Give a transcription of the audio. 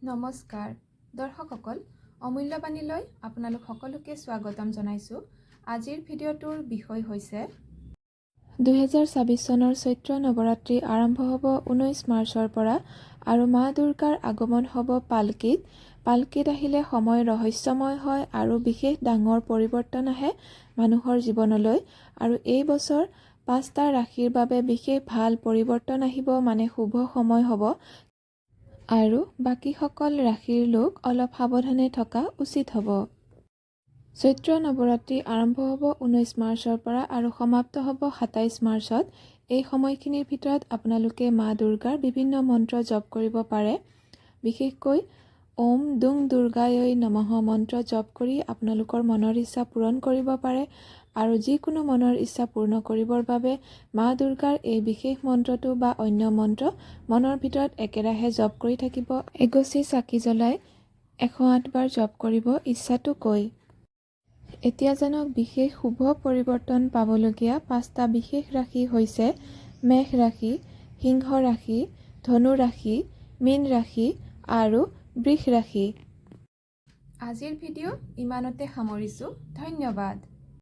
নমস্কাৰ দৰ্শকসকল, অমূল্যবাণীলৈ আপোনালোক সকলোকে স্বাগতম জনাইছোঁ। আজিৰ ভিডিঅ'টোৰ বিষয় হৈছে 2026 চনৰ চৈত্ৰ নৱৰাত্ৰি আৰম্ভ হ'ব 19 মাৰ্চৰ পৰা আৰু মা দুৰ্গাৰ আগমন হ'ব পালকিত। পালকিত আহিলে সময় ৰহস্যময় হয় আৰু বিশেষ ডাঙৰ পৰিৱৰ্তন আহে মানুহৰ জীৱনলৈ। আৰু এই বছৰ 5টা ৰাশিৰ বাবে বিশেষ ভাল পৰিৱৰ্তন আহিব, মানে শুভ সময় হ'ব। আৰু বাকীসকল ৰাশিৰ লোক অলপ সাৱধানে থকা উচিত হ'ব। চৈত্ৰ নৱৰাত্ৰি আৰম্ভ হ'ব 19 মাৰ্চৰ পৰা আৰু সমাপ্ত হ'ব 27 মাৰ্চত। এই সময়খিনিৰ ভিতৰত আপোনালোকে মা দুৰ্গাৰ বিভিন্ন মন্ত্ৰ জপ কৰিব পাৰে। বিশেষকৈ ওম দুং দুৰ্গায় নমঃ মন্ত্ৰ জপ কৰি আপোনালোকৰ মনৰ ইচ্ছা পূৰণ কৰিব পাৰে। আৰু যিকোনো মনৰ ইচ্ছা পূৰ্ণ কৰিবৰ বাবে মা দুৰ্গাৰ এই বিশেষ মন্ত্ৰটো বা অন্য মন্ত্ৰ মনৰ ভিতৰত একেৰাহে জপ কৰি থাকিব। এগছি চাকি জ্বলাই 108 বাৰ জপ কৰিব ইচ্ছাটো কৈ। এতিয়া জানক বিশেষ শুভ পৰিৱৰ্তন পাবলগীয়া 5টা বিশেষ ৰাশি হৈছে মেষ ৰাশি, সিংহ ৰাশি, ধনু ৰাশি, মীন ৰাশি আৰু বৃষ ৰাশি। আজিৰ ভিডিঅ' ইমানতে সামৰিছোঁ। ধন্যবাদ।